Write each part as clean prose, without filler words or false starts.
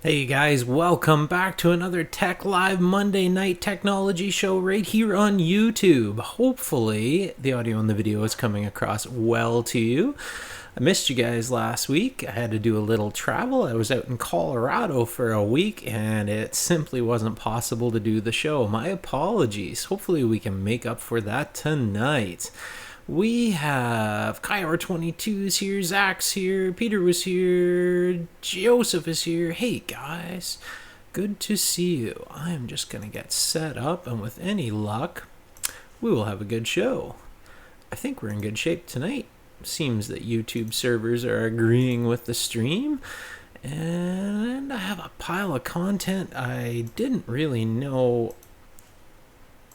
Hey guys, welcome back to another Tech Live Monday night technology show right here on YouTube. Hopefully, the audio and the video is coming across well to you. I missed you guys last week. I had to do a little travel. I was out in Colorado for a week and it simply wasn't possible to do the show. My apologies. Hopefully, we can make up for that tonight. We have Kyor22's here, Zach's here, Peter was here, Joseph is here. Hey guys, good to see you. I am just going to get set up, and with any luck, we will have a good show. I think we're in good shape tonight. Seems that YouTube servers are agreeing with the stream, and I have a pile of content I didn't really know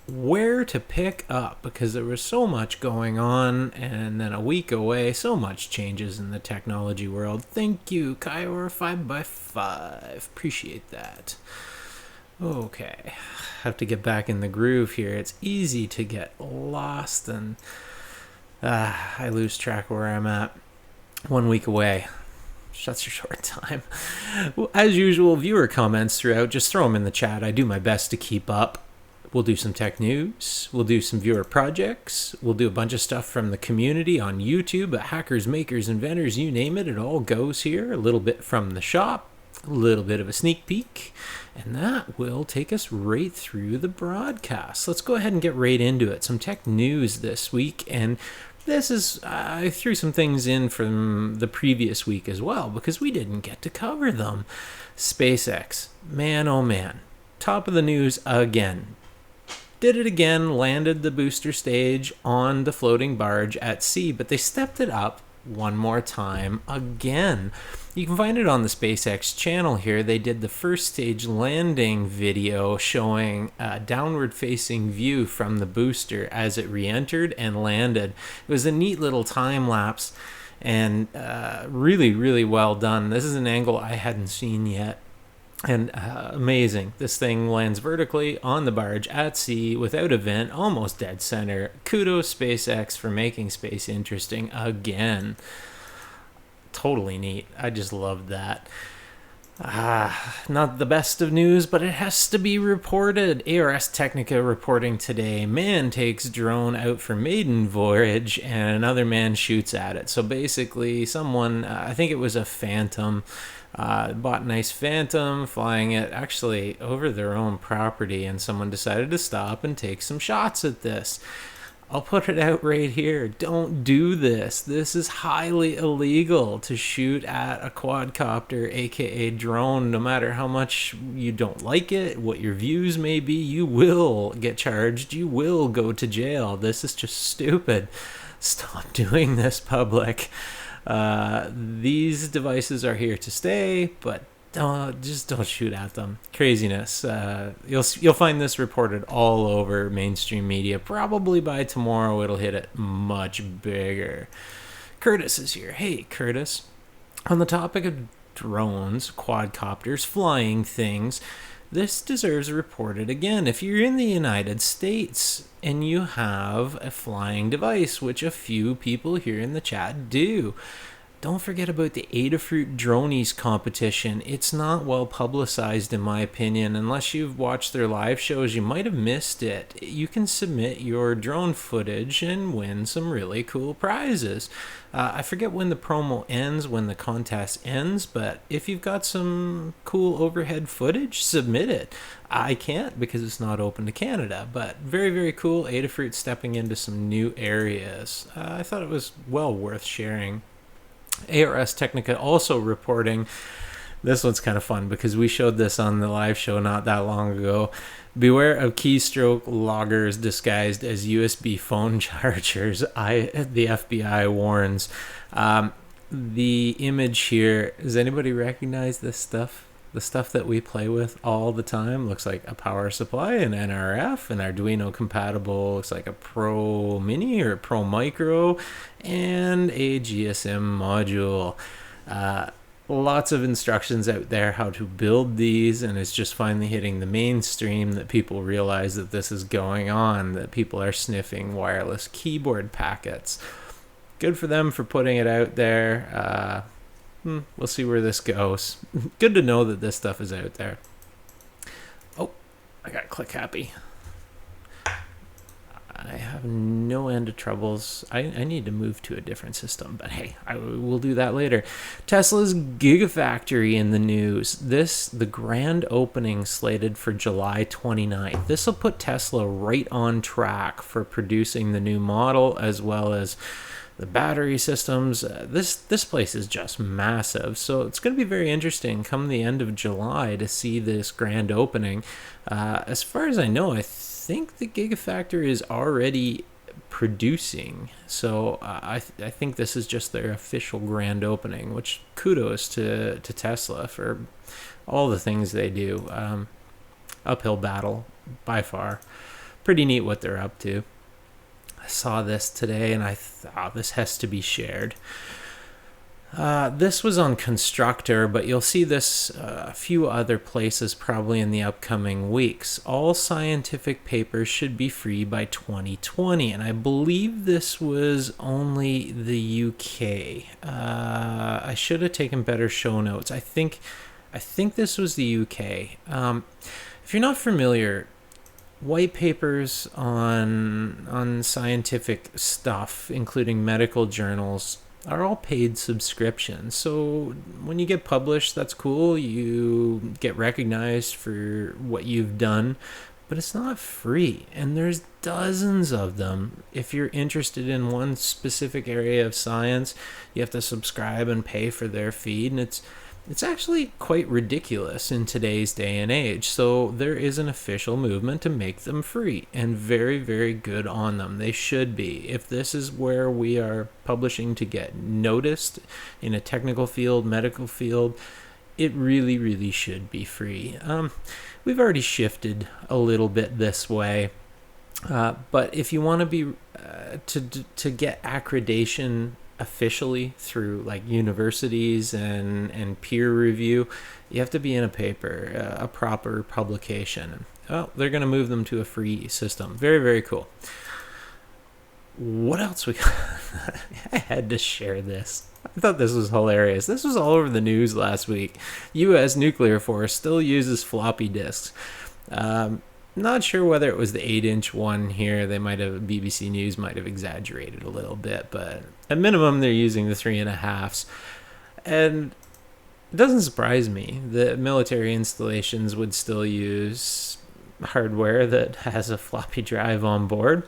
where to pick up because there was so much going on, and then a week away, so much changes in the technology world. Thank you, Kyor 5x5. Appreciate that. Okay, have to get back in the groove here. It's easy to get lost and I lose track where I'm at. 1 week away. Such a short time. As usual, viewer comments throughout, just throw them in the chat. I do my best to keep up. We'll do some tech news. We'll do some viewer projects. We'll do a bunch of stuff from the community on YouTube at Hackers, Makers, Inventors, you name it. It all goes here. A little bit from the shop, a little bit of a sneak peek, and that will take us right through the broadcast. Let's go ahead and get right into it. Some tech news this week, and this is, I threw some things in from the previous week as well because we didn't get to cover them. SpaceX, man oh man, top of the news again. Did it again, landed the booster stage on the floating barge at sea, but they stepped it up one more time again. You can find it on the SpaceX channel here. They did the first stage landing video showing a downward facing view from the booster as it re-entered and landed. It was a neat little time lapse and really, really well done. This is an angle I hadn't seen yet. And amazing. This thing lands vertically on the barge at sea without a vent, almost dead center. Kudos SpaceX for making space interesting again. Totally neat. I just loved that. Not the best of news, but it has to be reported. ARS Technica reporting today, man takes drone out for maiden voyage and another man shoots at it. So basically someone, I think it was a Phantom, bought a nice Phantom, flying it actually over their own property, and someone decided to stop and take some shots at this. I'll put it out right here. Don't do this. This is highly illegal to shoot at a quadcopter, aka drone. No matter how much you don't like it, what your views may be, you will get charged. You will go to jail. This is just stupid. Stop doing this, public. These devices are here to stay, but just don't shoot at them. Craziness. You'll find this reported all over mainstream media. Probably by tomorrow it'll hit it much bigger. Curtis is here. Hey, Curtis. On the topic of drones, quadcopters, flying things, this deserves reported again. If you're in the United States and you have a flying device, which a few people here in the chat do, don't forget about the Adafruit Dronies competition. It's not well publicized in my opinion. Unless you've watched their live shows, you might have missed it. You can submit your drone footage and win some really cool prizes. I forget when the promo ends, when the contest ends, but if you've got some cool overhead footage, submit it. I can't because it's not open to Canada, but very, very cool. Adafruit stepping into some new areas. I thought it was well worth sharing. ARS Technica also reporting, this one's kind of fun because we showed this on the live show not that long ago. Beware of keystroke loggers disguised as USB phone chargers. The FBI warns. The image here, does anybody recognize this stuff? The stuff that we play with all the time looks like a power supply, an NRF, an Arduino compatible, looks like a Pro Mini or a Pro Micro, and a GSM module. Lots of instructions out there how to build these, and it's just finally hitting the mainstream that people realize that this is going on, that people are sniffing wireless keyboard packets. Good for them for putting it out there. we'll see where this goes. Good to know that this stuff is out there. Oh, I got click happy. I have no end of troubles. I need to move to a different system, but hey, I will do that later. Tesla's Gigafactory in the news. The grand opening slated for July 29th. This will put Tesla right on track for producing the new model as well as the battery systems. This place is just massive, so it's going to be very interesting come the end of July to see this grand opening. As far as I know, I think the Gigafactory is already producing, so I think this is just their official grand opening, which kudos to Tesla for all the things they do. Uphill battle by far. Pretty neat what they're up to. I saw this today and I thought this has to be shared. This was on Constructor, but you'll see this a few other places probably in the upcoming weeks. All scientific papers should be free by 2020, and I believe this was only the UK. I should have taken better show notes. I think this was the UK. If you're not familiar, white papers on scientific stuff, including medical journals, are all paid subscriptions. So when you get published, that's cool. You get recognized for what you've done, but it's not free. And there's dozens of them. If you're interested in one specific area of science, you have to subscribe and pay for their feed. And it's actually quite ridiculous in today's day and age. So there is an official movement to make them free, and very, very good on them. They should be. If this is where we are publishing to get noticed in a technical field, medical field, it really, really should be free. We've already shifted a little bit this way. But if you want to be to get accreditation officially through like universities and peer review, you have to be in a paper, a proper publication. Oh, they're going to move them to a free system. Very, very cool. What else we got? I had to share this. I thought this was hilarious. This was all over the news last week. U.S. nuclear force still uses floppy disks. Not sure whether it was the 8-inch one here. BBC News might have exaggerated a little bit, but at minimum they're using the 3.5s. And it doesn't surprise me that military installations would still use hardware that has a floppy drive on board.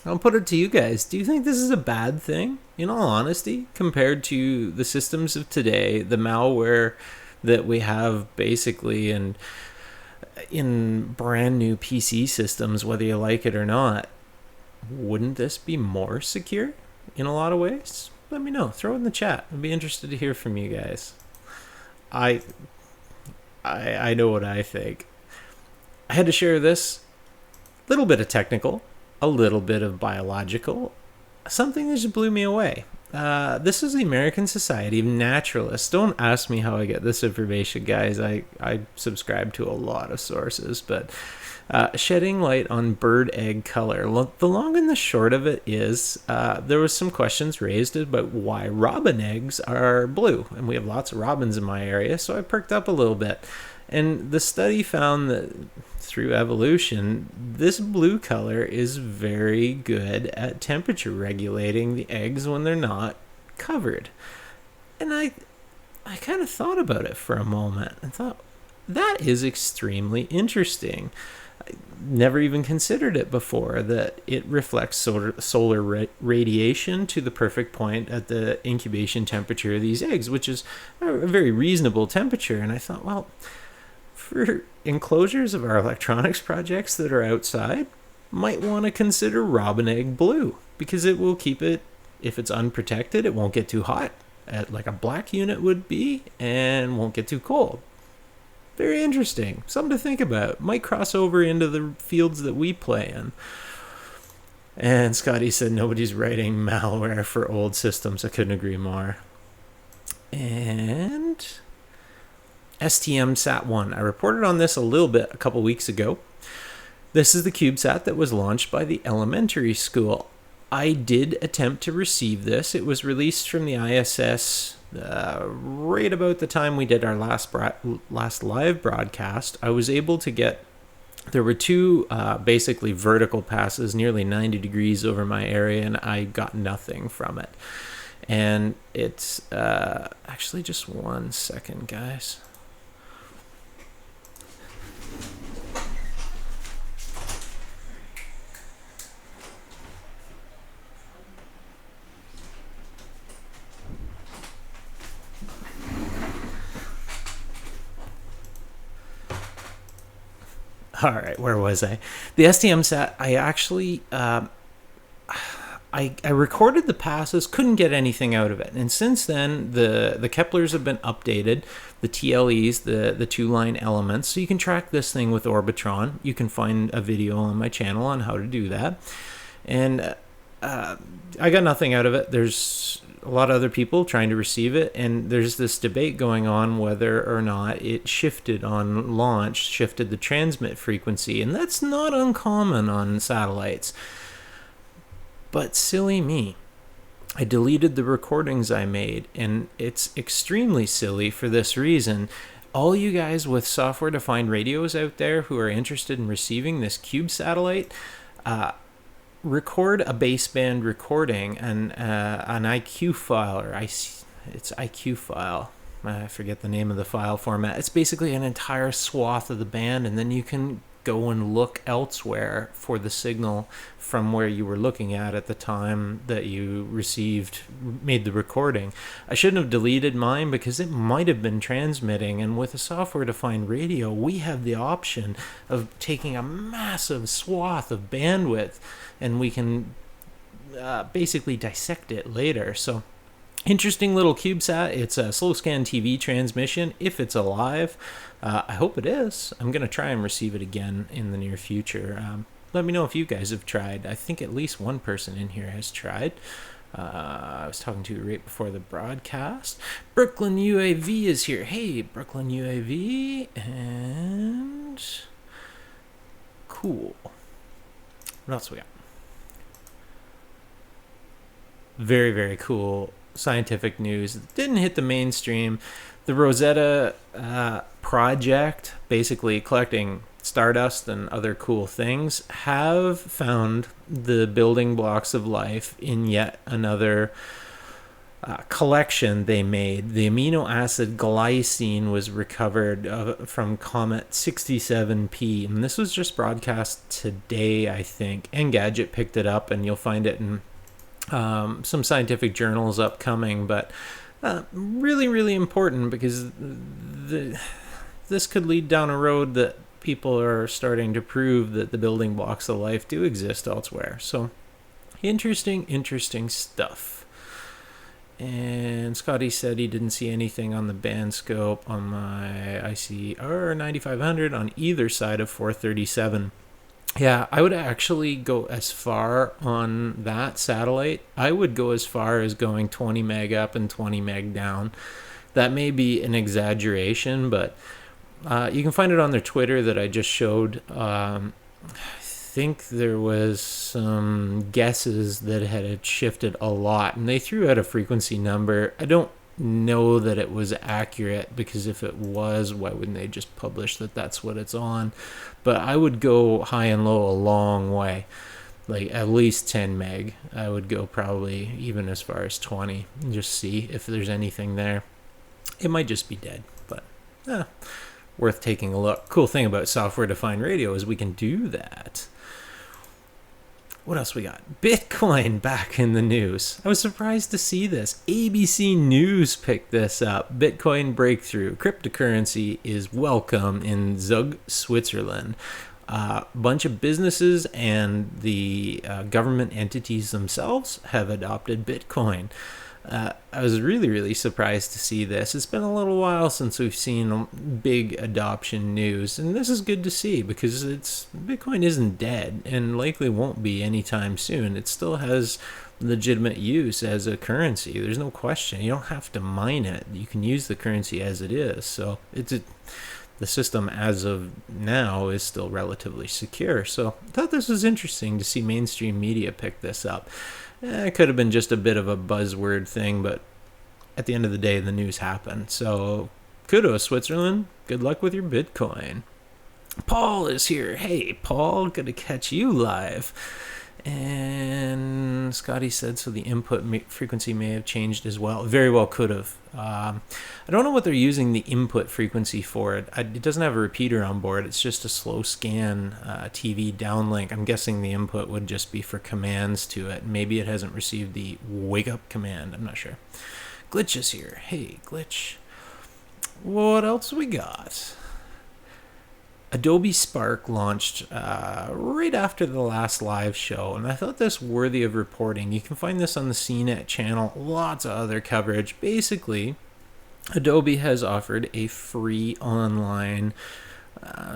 I'll put it to you guys. Do you think this is a bad thing, in all honesty, compared to the systems of today, the malware that we have basically in brand new PC systems, whether you like it or not? Wouldn't this be more secure in a lot of ways? Let me know. Throw it in the chat. I'd be interested to hear from you guys. I know what I think. I had to share this. A little bit of technical, a little bit of biological, something that just blew me away. This is the American Society of Naturalists. Don't ask me how I get this information, guys. I subscribe to a lot of sources, but shedding light on bird egg color. The long and the short of it is there was some questions raised about why robin eggs are blue, and we have lots of robins in my area, so I perked up a little bit. And the study found that through evolution, this blue color is very good at temperature regulating the eggs when they're not covered. And I kind of thought about it for a moment and thought, that is extremely interesting. I never even considered it before, that it reflects solar radiation to the perfect point at the incubation temperature of these eggs, which is a very reasonable temperature. And I thought, well, for enclosures of our electronics projects that are outside, might want to consider robin egg blue, because it will keep it, if it's unprotected, it won't get too hot, like a black unit would be, and won't get too cold. Very interesting. Something to think about. Might cross over into the fields that we play in. And Scotty said nobody's writing malware for old systems. I couldn't agree more. And STM-SAT1. I reported on this a little bit a couple weeks ago. This is the CubeSat that was launched by the elementary school. I did attempt to receive this. It was released from the ISS right about the time we did our last live broadcast, I was able to get. There were two basically vertical passes nearly 90 degrees over my area, and I got nothing from it. And it's actually just 1 second, guys. All right, where was I? The STM sat, I actually, I recorded the passes, couldn't get anything out of it. And since then, the Keplers have been updated, the TLEs, the two-line elements. So you can track this thing with Orbitron. You can find a video on my channel on how to do that. And I got nothing out of it. There's a lot of other people trying to receive it, and there's this debate going on whether or not it shifted on launch, shifted the transmit frequency, and that's not uncommon on satellites. But silly me, I deleted the recordings I made, and it's extremely silly for this reason. All you guys with software-defined radios out there who are interested in receiving this Cube satellite, record a baseband recording and an IQ file, or it's IQ file. I forget the name of the file format. It's basically an entire swath of the band, and then you can go and look elsewhere for the signal from where you were looking at the time that you made the recording. I shouldn't have deleted mine because it might have been transmitting, and with a software-defined radio, we have the option of taking a massive swath of bandwidth, and we can basically dissect it later. So interesting little CubeSat. It's a slow scan TV transmission if it's alive. I hope it is. I'm going to try and receive it again in the near future. Let me know if you guys have tried. I think at least one person in here has tried. I was talking to you right before the broadcast. Brooklyn UAV is here. Hey, Brooklyn UAV. And cool. What else we got? Very, very cool scientific news. It didn't hit the mainstream. The Rosetta project, basically collecting stardust and other cool things, have found the building blocks of life in yet another collection they made. The amino acid glycine was recovered from Comet 67P, and this was just broadcast today, I think. Engadget picked it up, and you'll find it in some scientific journals upcoming, but really, really important because this could lead down a road that people are starting to prove that the building blocks of life do exist elsewhere. So interesting stuff. And Scotty said he didn't see anything on the band scope on my ICR 9500 on either side of 437. Yeah, I would actually go as far on that satellite. I would go as far as going 20 meg up and 20 meg down. That may be an exaggeration, but you can find it on their Twitter that I just showed. I think there was some guesses that had shifted a lot, and they threw out a frequency number. I don't know that it was accurate, because if it was, why wouldn't they just publish that that's what it's on? But I would go high and low a long way, like at least 10 meg. I would go probably even as far as 20 and just see if there's anything there. It might just be dead, but worth taking a look. Cool thing about software-defined radio is we can do that. What else we got? Bitcoin back in the news. I was surprised to see this. ABC News picked this up. Bitcoin breakthrough. Cryptocurrency is welcome in Zug, Switzerland. A bunch of businesses and the government entities themselves have adopted Bitcoin. I was really, really surprised to see this. It's been a little while since we've seen big adoption news, and this is good to see because Bitcoin isn't dead and likely won't be anytime soon. It still has legitimate use as a currency. There's no question. You don't have to mine it. You can use the currency as it is. So the system as of now is still relatively secure. So I thought this was interesting to see mainstream media pick this up. It could have been just a bit of a buzzword thing, but at the end of the day, the news happened. So kudos, Switzerland. Good luck with your Bitcoin. Paul is here. Hey, Paul, good to catch you live. And Scotty said, so the input frequency may have changed as well. Very well could have. I don't know what they're using the input frequency for. It doesn't have a repeater on board. It's just a slow scan TV downlink. I'm guessing the input would just be for commands to it. Maybe it hasn't received the wake up command. I'm not sure. Glitch is here. Hey, Glitch. What else we got? Adobe Spark launched right after the last live show, and I thought this worthy of reporting. You can find this on the CNET channel, lots of other coverage. Basically, Adobe has offered a free online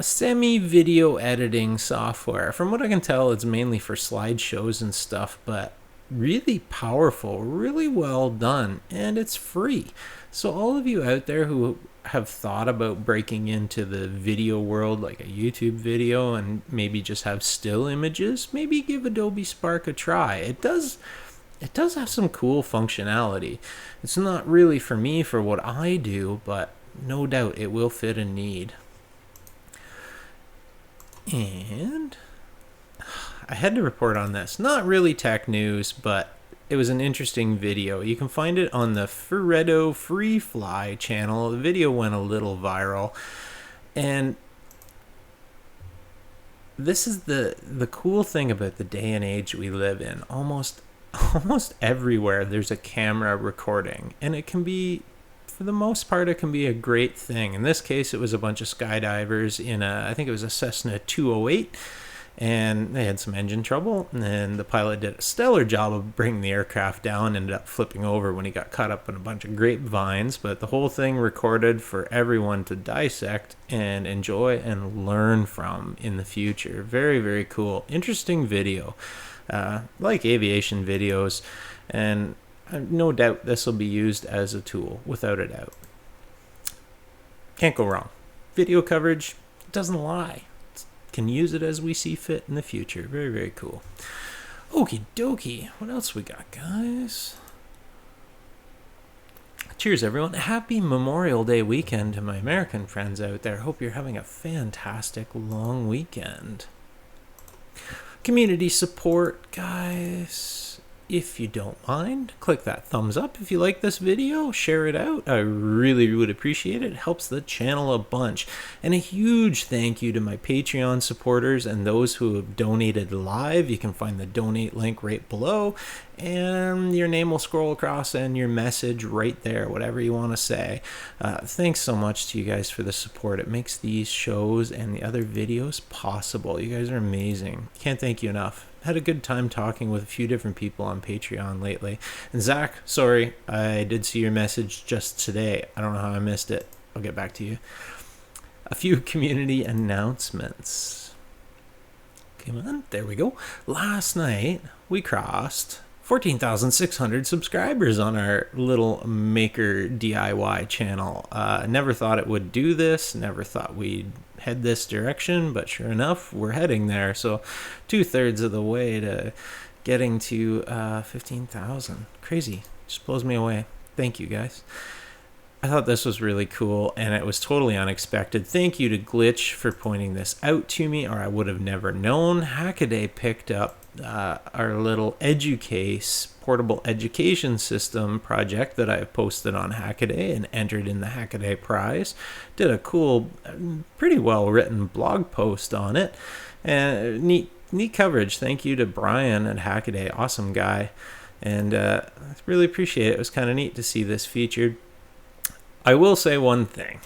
semi-video editing software. From what I can tell, it's mainly for slideshows and stuff, but really powerful, really well done, and it's free. So all of you out there who have thought about breaking into the video world, like a YouTube video, and maybe just have still images, maybe give Adobe Spark a try. It does have some cool functionality. It's not really for me for what I do, but no doubt it will fit a need. And I had to report on this. Not really tech news, but it was an interesting video. You can find it on the Furetto Free Fly channel. The video went a little viral. And this is the cool thing about the day and age we live in. Almost everywhere there's a camera recording. And it can be, for the most part, it can be a great thing. In this case, it was a bunch of skydivers in I think it was a Cessna 208. And they had some engine trouble, and the pilot did a stellar job of bringing the aircraft down, ended up flipping over when he got caught up in a bunch of grapevines, but the whole thing recorded for everyone to dissect and enjoy and learn from in the future. Very, very cool. Interesting video. Like aviation videos, and no doubt this will be used as a tool, without a doubt. Can't go wrong. Video coverage doesn't lie. Can use it as we see fit in the future. Very, very cool. Okie dokie. What else we got, guys? Cheers, everyone. Happy Memorial Day weekend to my American friends out there. Hope you're having a fantastic long weekend. Community support, guys. If you don't mind, click that thumbs up if you like this video. Share it out. I really would appreciate it. It helps the channel a bunch. And a huge thank you to my Patreon supporters and those who have donated live. You can find the donate link right below, and your name will scroll across and your message right there, whatever you want to say. Thanks so much to you guys for the support. It makes these shows and the other videos possible. You guys are amazing. Can't thank you enough. Had a good time talking with a few different people on Patreon lately. And Zach, sorry, I did see your message just today. I don't know how I missed it. I'll get back to you. A few community announcements. Come on, there we go. Last night, we crossed 14,600 subscribers on our little maker DIY channel. Never thought it would do this. Never thought we'd head this direction, but sure enough, we're heading there. So 2/3 of the way to getting to 15,000. Crazy. Just blows me away. Thank you, guys. I thought this was really cool, and it was totally unexpected. Thank you to Glitch for pointing this out to me, or I would have never known. Hackaday picked up our little Educase portable education system project that I posted on Hackaday and entered in the Hackaday prize. Did a cool, pretty well written blog post on it, and neat coverage. Thank you to Brian at Hackaday, awesome guy, and I really appreciate it. It was kind of neat to see this featured. I will say one thing.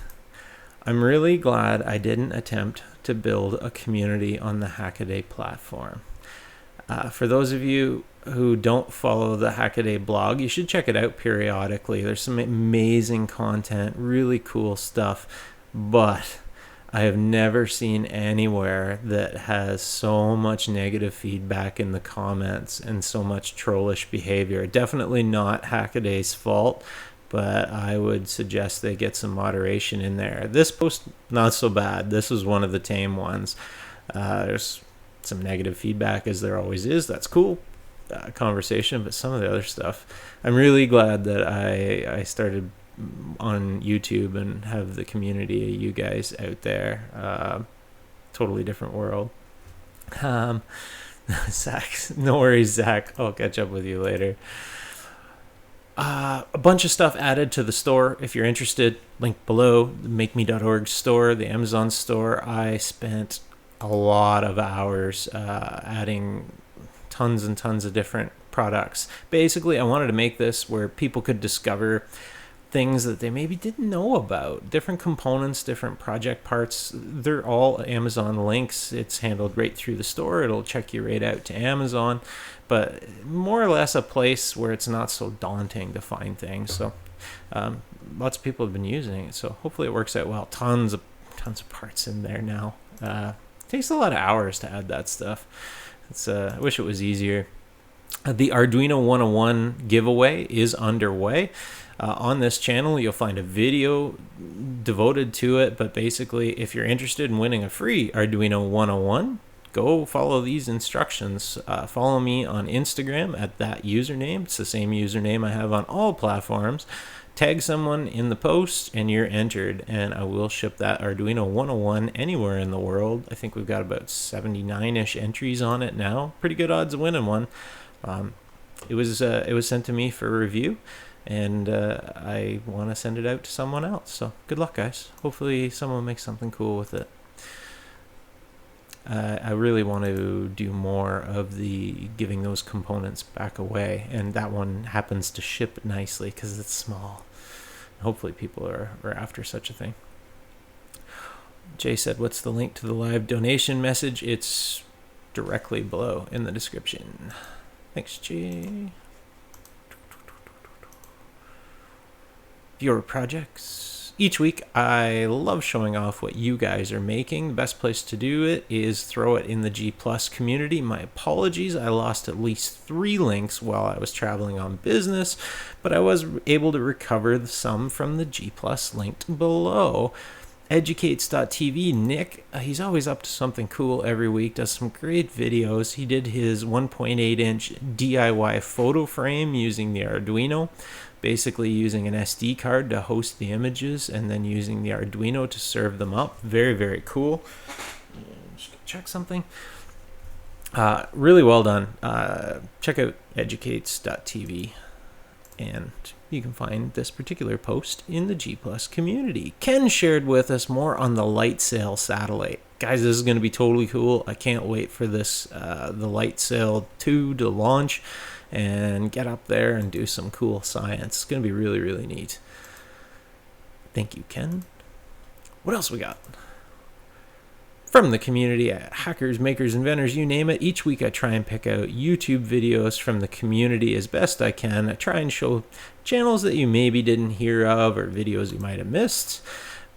I'm really glad I didn't attempt to build a community on the Hackaday platform. For those of you who don't follow the Hackaday blog, you should check it out periodically. There's some amazing content, really cool stuff, but I have never seen anywhere that has so much negative feedback in the comments and so much trollish behavior. Definitely not Hackaday's fault, but I would suggest they get some moderation in there. This post, not so bad. This was one of the tame ones. There's some negative feedback, as there always is. That's cool. conversation, but some of the other stuff, I'm really glad that I started on YouTube and have the community of you guys out there. Totally different world. Zach, no worries, Zach. I'll catch up with you later. A bunch of stuff added to the store. If you're interested, link below. The MakeMe.org store, the Amazon store. I spent a lot of hours adding tons and tons of different products. Basically, I wanted to make this where people could discover things that they maybe didn't know about. Different components, different project parts. They're all Amazon links. It's handled right through the store. It'll check you right out to Amazon. But more or less a place where it's not so daunting to find things. So lots of people have been using it. So hopefully it works out well. Tons of parts in there now. Takes a lot of hours to add that stuff. I wish it was easier. The Arduino 101 giveaway is underway. On this channel, you'll find a video devoted to it. But basically, if you're interested in winning a free Arduino 101, go follow these instructions. Follow me on Instagram at that username. It's the same username I have on all platforms. Tag someone in the post and you're entered, and I will ship that Arduino 101 anywhere in the world. I think we've got about 79-ish entries on it now. Pretty good odds of winning one. It was sent to me for review, and I want to send it out to someone else. So good luck, guys. Hopefully someone makes something cool with it. I really want to do more of the giving those components back away, and that one happens to ship nicely because it's small. Hopefully people are after such a thing. Jay said, what's the link to the live donation message? It's directly below in the description. Thanks, Jay. Your projects. Each week, I love showing off what you guys are making. The best place to do it is throw it in the G Plus community. My apologies, I lost at least 3 links while I was traveling on business, but I was able to recover some from the G Plus linked below. Educase.tv, Nick, he's always up to something cool every week, does some great videos. He did his 1.8-inch DIY photo frame using the Arduino, basically using an SD card to host the images and then using the Arduino to serve them up. Very, very cool. Just check something. Really well done. Check out educase.tv, and you can find this particular post in the G Plus community. Ken shared with us more on the LightSail satellite. Guys, this is going to be totally cool. I can't wait for this, the LightSail 2 to launch and get up there and do some cool science. It's going to be really, really neat. Thank you, Ken. What else we got? From the community at Hackers, Makers, Inventors, you name it. Each week I try and pick out YouTube videos from the community as best I can. I try and show channels that you maybe didn't hear of or videos you might have missed.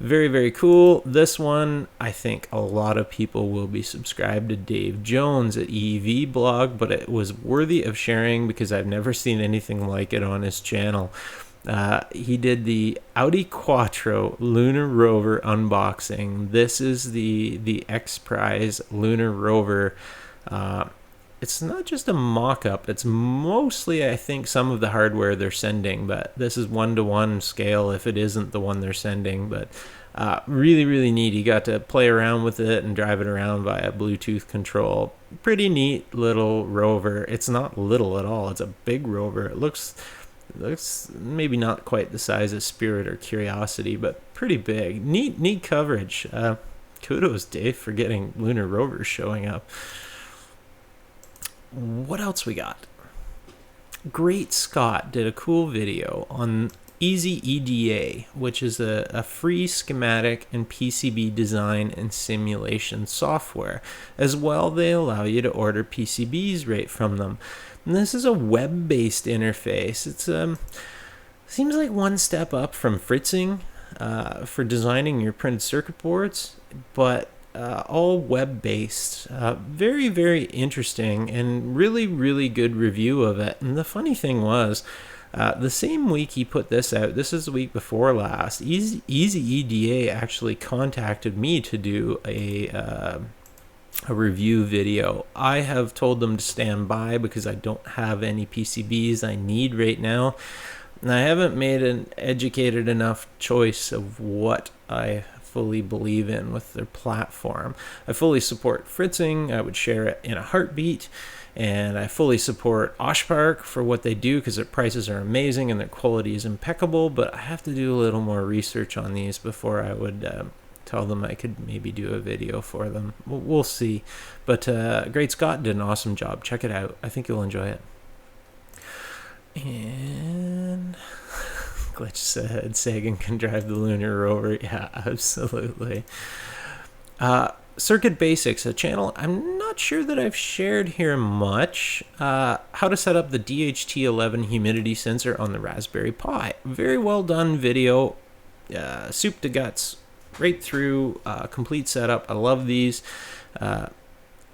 Very, very cool. This one, I think a lot of people will be subscribed to Dave Jones at EV Blog, but it was worthy of sharing because I've never seen anything like it on his channel. He did the Audi Quattro Lunar Rover unboxing. This is the X Prize Lunar Rover. It's not just a mock-up. It's mostly, I think, some of the hardware they're sending, but this is 1-to-1 scale if it isn't the one they're sending. But really, really neat. You got to play around with it and drive it around via Bluetooth control. Pretty neat little rover. It's not little at all. It's a big rover. It looks maybe not quite the size of Spirit or Curiosity, but pretty big. Neat coverage. Kudos, Dave, for getting lunar rovers showing up. What else we got? Great Scott did a cool video on Easy EDA, which is a free schematic and PCB design and simulation software. As well, they allow you to order PCBs right from them. And this is a web-based interface. It's seems like one step up from Fritzing for designing your printed circuit boards, but all web-based. Very, very interesting and really, really good review of it. And the funny thing was, the same week he put this out, this is the week before last, Easy EDA actually contacted me to do a a review video. I have told them to stand by because I don't have any PCBs I need right now. And I haven't made an educated enough choice of what I fully believe in with their platform. I fully support fritzing. I would share it in a heartbeat. And I fully support Oshpark for what they do because their prices are amazing and their quality is impeccable. But I have to do a little more research on these before I would tell them I could maybe do a video for them. We'll see. But Great Scott did an awesome job. Check it out. I think you'll enjoy it. And Glitch said Sagan can drive the lunar rover. Yeah, absolutely. Circuit Basics, a channel I'm not sure that I've shared here much. How to set up the DHT11 humidity sensor on the Raspberry Pi. Very well done video. Soup to guts. Right through. Complete setup. I love these.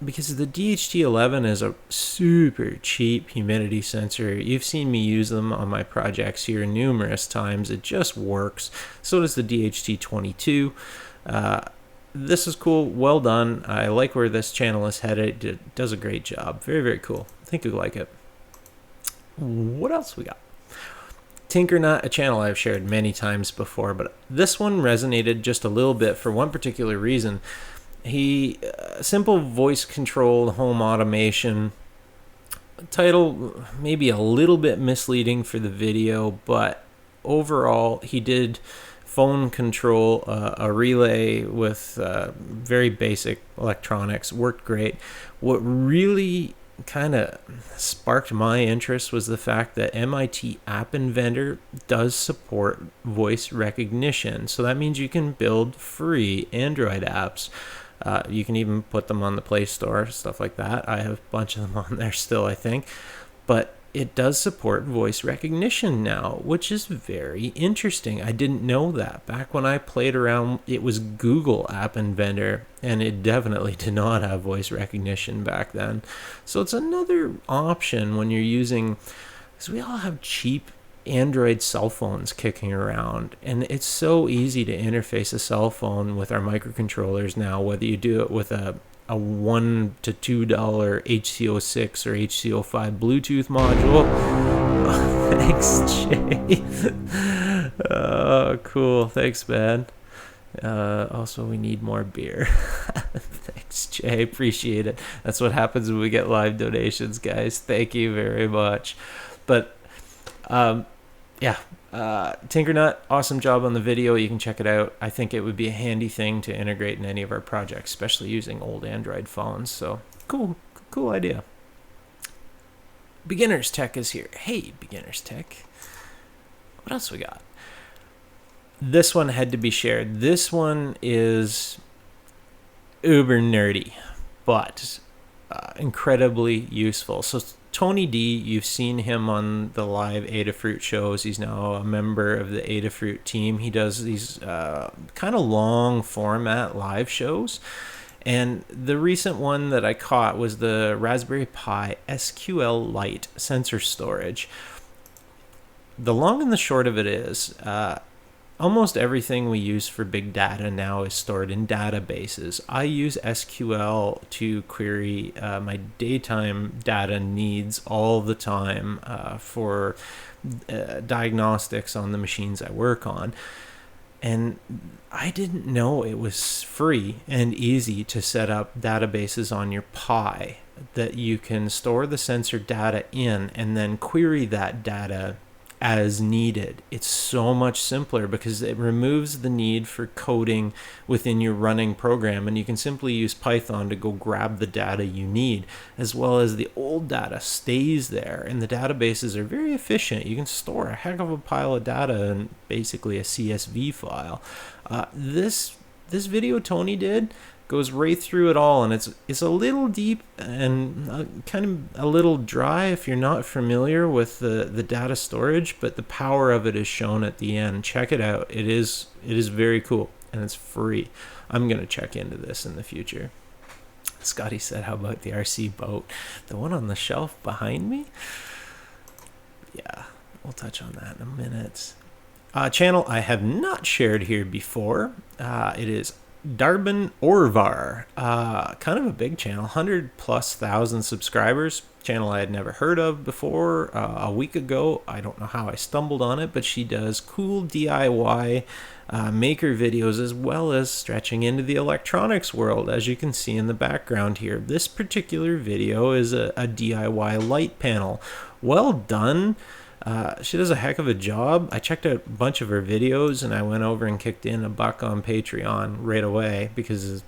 Because the DHT11 is a super cheap humidity sensor. You've seen me use them on my projects here numerous times. It just works. So does the DHT22. This is cool. Well done. I like where this channel is headed. It does a great job. Very, very cool. I think you'll like it. What else we got? Tinkernut, a channel I've shared many times before, but this one resonated just a little bit for one particular reason. Simple voice controlled home automation. Title maybe a little bit misleading for the video, but overall he did phone control a relay with very basic electronics. Worked great. What really kind of sparked my interest was the fact that MIT App Inventor does support voice recognition. So that means you can build free Android apps. You can even put them on the Play Store, stuff like that. I have a bunch of them on there still, I think. But it does support voice recognition now, which is very interesting. I didn't know that. Back when I played around, it was Google App Inventor, and it definitely did not have voice recognition back then. So it's another option when you're using, because we all have cheap Android cell phones kicking around, and it's so easy to interface a cell phone with our microcontrollers now, whether you do it with a $1 to $2 HC06 or HC05 Bluetooth module. Oh, thanks, Jay. Cool. Thanks, man. Also, we need more beer. Thanks, Jay. Appreciate it. That's what happens when we get live donations, guys. Thank you very much. But Tinkernut, awesome job on the video. You can check it out. I think it would be a handy thing to integrate in any of our projects, especially using old Android phones. So cool idea. Beginners Tech is here. Hey, Beginners Tech. What else we got? This one had to be shared. This one is uber nerdy, but incredibly useful. So Tony D, you've seen him on the live Adafruit shows. He's now a member of the Adafruit team. He does these kind of long format live shows. And the recent one that I caught was the Raspberry Pi SQL Lite sensor storage. The long and the short of it is, almost everything we use for big data now is stored in databases. I use SQL to query my daytime data needs all the time for diagnostics on the machines I work on. And I didn't know it was free and easy to set up databases on your Pi that you can store the sensor data in and then query that data as needed. It's so much simpler because it removes the need for coding within your running program, and you can simply use Python to go grab the data you need, as well as the old data stays there, and the databases are very efficient. You can store a heck of a pile of data in basically a CSV file. This video Tony did goes right through it all, and it's a little deep and kind of a little dry if you're not familiar with the data storage, but the power of it is shown at the end. Check it out. It is very cool, and it's free. I'm gonna check into this in the future. Scotty said, how about the RC boat? The one on the shelf behind me? Yeah, we'll touch on that in a minute. Channel I have not shared here before. It is Darbin Orvar, kind of a big channel, 100,000+ subscribers. Channel I had never heard of before. A week ago, I don't know how I stumbled on it, but she does cool DIY maker videos, as well as stretching into the electronics world, as you can see in the background here. This particular video is a DIY light panel. Well done. She does a heck of a job. I checked out a bunch of her videos, and I went over and kicked in $1 on Patreon right away, because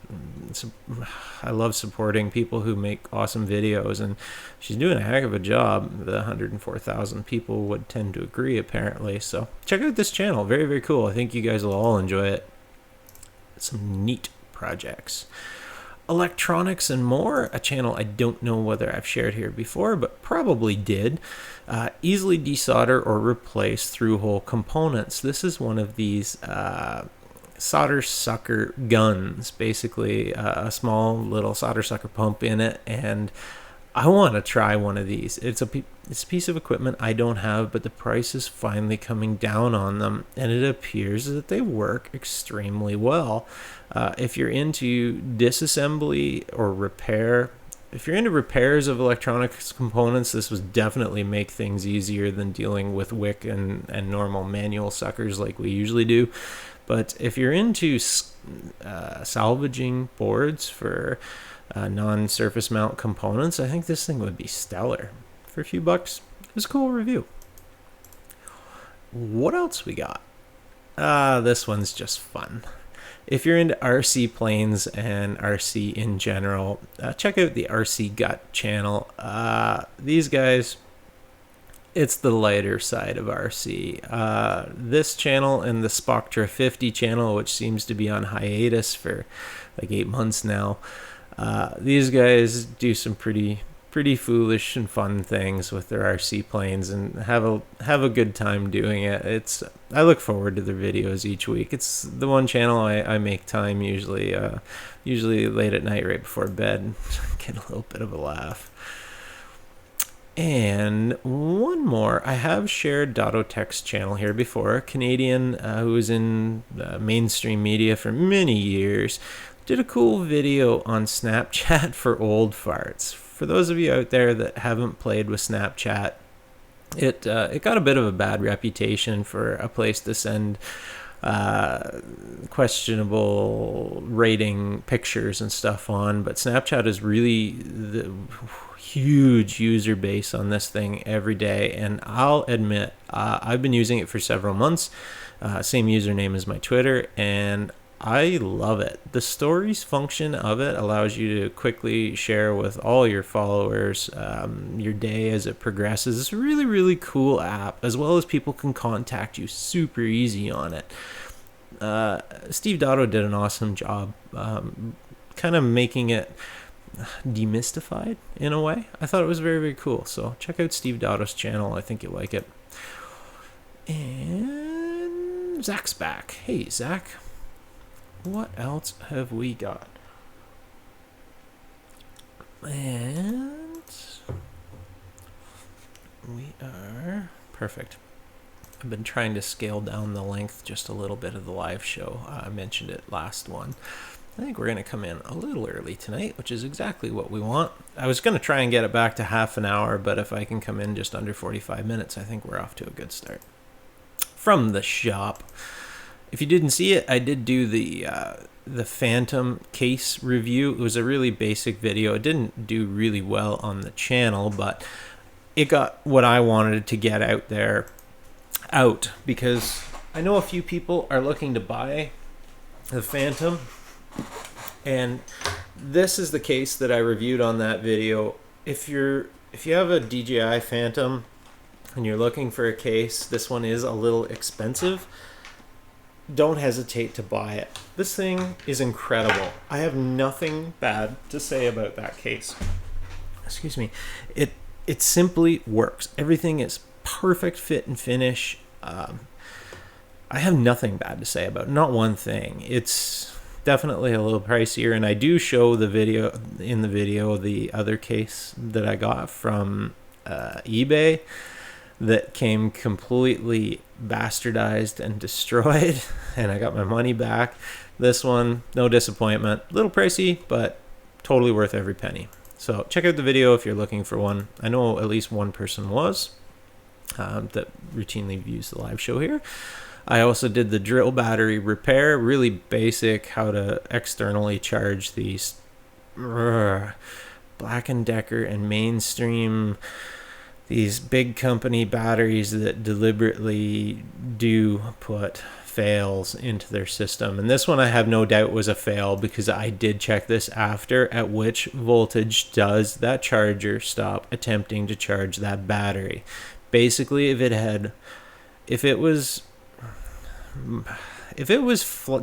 I love supporting people who make awesome videos, and she's doing a heck of a job. The 104,000 people would tend to agree, apparently. So check out this channel. Very, very cool. I think you guys will all enjoy it. Some neat projects. Electronics and More, a channel I don't know whether I've shared here before, but probably did. Easily desolder or replace through-hole components. This is one of these solder sucker guns, basically a small little solder sucker pump in it, and I want to try one of these. It's a piece of equipment I don't have, but the price is finally coming down on them, and it appears that they work extremely well. If you're into disassembly or repair, if you're into repairs of electronics components, this would definitely make things easier than dealing with wick and normal manual suckers like we usually do. But if you're into salvaging boards for non-surface mount components, I think this thing would be stellar. For a few bucks, it was a cool review. What else we got? This one's just fun. If you're into RC planes and RC in general, check out the RC Gut channel. These guys, it's the lighter side of RC. This channel and the Spectra 50 channel, which seems to be on hiatus for like 8 months now, these guys do some pretty foolish and fun things with their RC planes, and have a good time doing it. I look forward to their videos each week. It's the one channel I make time usually late at night, right before bed, get a little bit of a laugh. And one more, I have shared Dottotech's channel here before, a Canadian who was in mainstream media for many years. Did a cool video on Snapchat for old farts. For those of you out there that haven't played with Snapchat, it got a bit of a bad reputation for a place to send questionable rating pictures and stuff on, but Snapchat is really the huge user base on this thing every day, and I'll admit I've been using it for several months. Same username as my Twitter, and I love it. The stories function of it allows you to quickly share with all your followers your day as it progresses. It's a really, really cool app, as well as people can contact you super easy on it. Steve Dotto did an awesome job kind of making it demystified in a way. I thought it was very, very cool. So check out Steve Dotto's channel. I think you'll like it. And Zach's back. Hey, Zach. What else have we got? And we are perfect. I've been trying to scale down the length just a little bit of the live show. I mentioned it last one. I think we're going to come in a little early tonight, which is exactly what we want. I was going to try and get it back to half an hour, but if I can come in just under 45 minutes, I think we're off to a good start. From the shop. If you didn't see it, I did do the Phantom case review. It was a really basic video. It didn't do really well on the channel, but it got what I wanted to get out there because I know a few people are looking to buy the Phantom, and this is the case that I reviewed on that video. If you have a DJI Phantom and you're looking for a case, this one is a little expensive. Don't hesitate to buy it. This thing is incredible. I have nothing bad to say about that case. Excuse me. It simply works. Everything is perfect fit and finish. I have nothing bad to say about it. Not one thing. It's definitely a little pricier, and I do show in the video the other case that I got from eBay that came completely bastardized and destroyed, and I got my money back This one, no disappointment. A little pricey, but totally worth every penny. So check out the video if you're looking for one. I know at least one person was that routinely views the live show here. I also did the drill battery repair, really basic, how to externally charge these Black & Decker and Mainstream, these big company batteries that deliberately do put fails into their system. And this one I have no doubt was a fail, because I did check this after, at which voltage does that charger stop attempting to charge that battery. Basically, if it was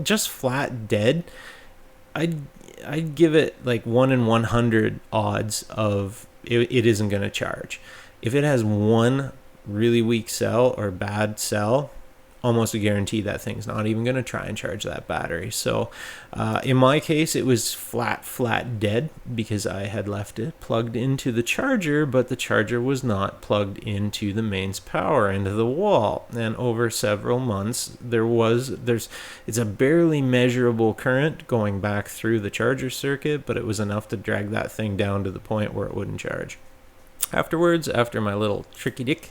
just flat dead, I'd give it like 1 in 100 odds of it isn't going to charge. If it has one really weak cell or bad cell, almost a guarantee that thing's not even going to try and charge that battery. So in my case, it was flat dead, because I had left it plugged into the charger, but the charger was not plugged into the mains power into the wall. And over several months, it's a barely measurable current going back through the charger circuit, but it was enough to drag that thing down to the point where it wouldn't charge. Afterwards, after my little tricky dick,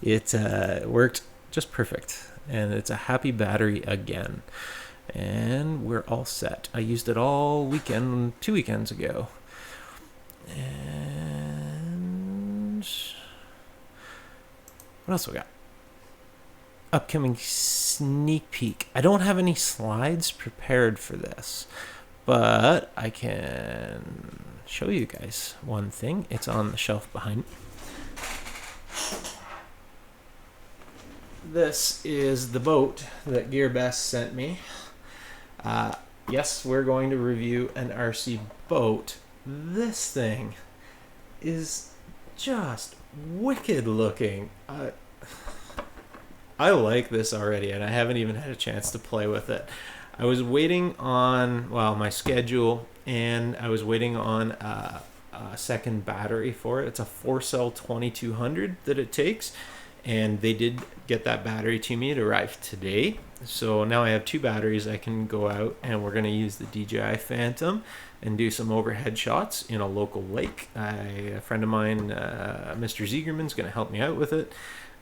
it worked just perfect. And it's a happy battery again. And we're all set. I used it all weekend, 2 weekends ago. And what else we got? Upcoming sneak peek. I don't have any slides prepared for this, but I can show you guys one thing. It's on the shelf behind me. This is the boat that GearBest sent me. Yes, we're going to review an RC boat. This thing is just wicked looking. I like this already, and I haven't even had a chance to play with it. I was waiting on, my schedule, and I was waiting on a second battery for it. It's a 4-cell 2200 that it takes. And they did get that battery to me. It arrived today. So now I have 2 batteries. I can go out, and we're going to use the DJI Phantom and do some overhead shots in a local lake. A friend of mine, Mr. Ziegerman, is going to help me out with it,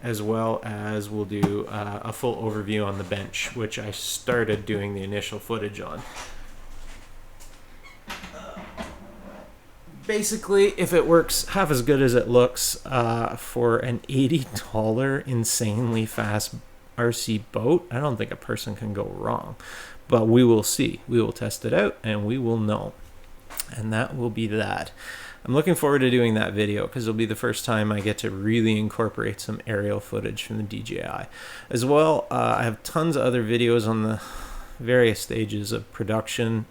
as well as we'll do a full overview on the bench, which I started doing the initial footage on. Basically, if it works half as good as it looks for an $80 insanely fast RC boat, I don't think a person can go wrong. But we will see. We will test it out, and we will know. And that will be that. I'm looking forward to doing that video, because it'll be the first time I get to really incorporate some aerial footage from the DJI. As well, I have tons of other videos on the various stages of production,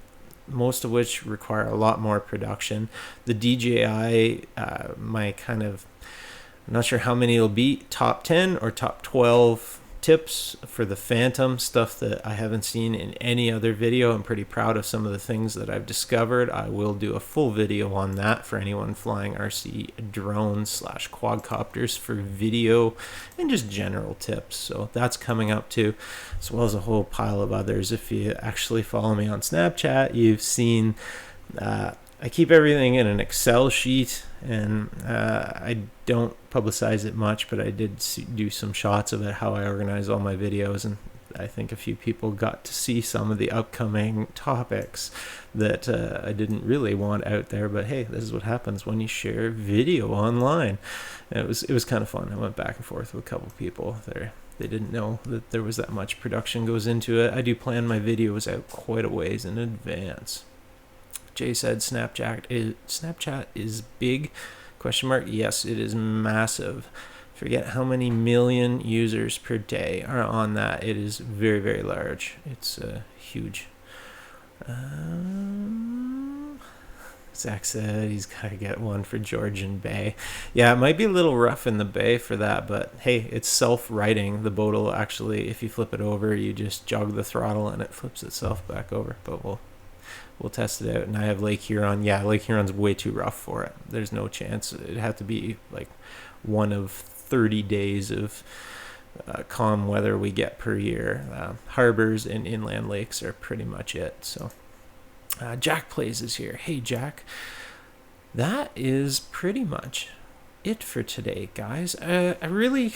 most of which require a lot more production. The DJI, I'm not sure how many it'll be, top 10 or top 12 tips for the Phantom, stuff that I haven't seen in any other video. I'm pretty proud of some of the things that I've discovered. I will do a full video on that for anyone flying RC drones / quadcopters for video and just general tips. So that's coming up too, as well as a whole pile of others. If you actually follow me on Snapchat, you've seen I keep everything in an Excel sheet, and I don't publicize it much, but I did do some shots of it, how I organize all my videos, and I think a few people got to see some of the upcoming topics that I didn't really want out there. But hey, this is what happens when you share video online. And it was kind of fun. I went back and forth with a couple people there. They didn't know that there was that much production goes into it. I do plan my videos out quite a ways in advance. Jay said Snapchat is big? ? Yes, it is massive. Forget how many million users per day are on that. It is very, very large. It's huge. Zach said he's got to get one for Georgian Bay. Yeah, it might be a little rough in the bay for that, but hey, it's self-righting. The boat will actually, if you flip it over, you just jog the throttle and it flips itself back over. But we'll test it out. And I have Lake Huron. Yeah, Lake Huron's way too rough for it. There's no chance. It'd have to be like one of 30 days of calm weather we get per year. Harbors and inland lakes are pretty much it. So Jack Plays is here. Hey, Jack. That is pretty much it for today, guys. I really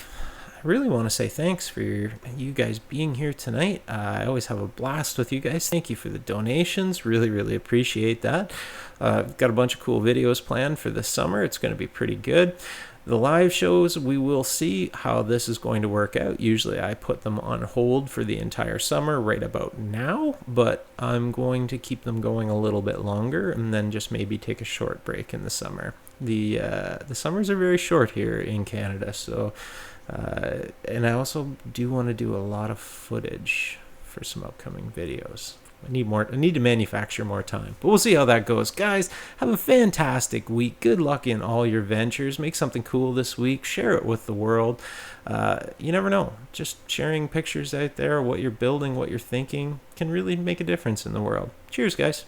want to say thanks for you guys being here tonight. I always have a blast with you guys. Thank you for the donations. Really appreciate that. Got a bunch of cool videos planned for this summer. It's going to be pretty good. The live shows, we will see how this is going to work out. Usually I put them on hold for the entire summer right about now, but I'm going to keep them going a little bit longer and then just maybe take a short break in the summer. The summers are very short here in Canada, so and I also do want to do a lot of footage for some upcoming videos. I need to manufacture more time, but we'll see how that goes. Guys, have a fantastic week. Good luck in all your ventures. Make something cool this week. Share it with the world. You never know. Just sharing pictures out there, what you're building, what you're thinking, can really make a difference in the world. Cheers, guys.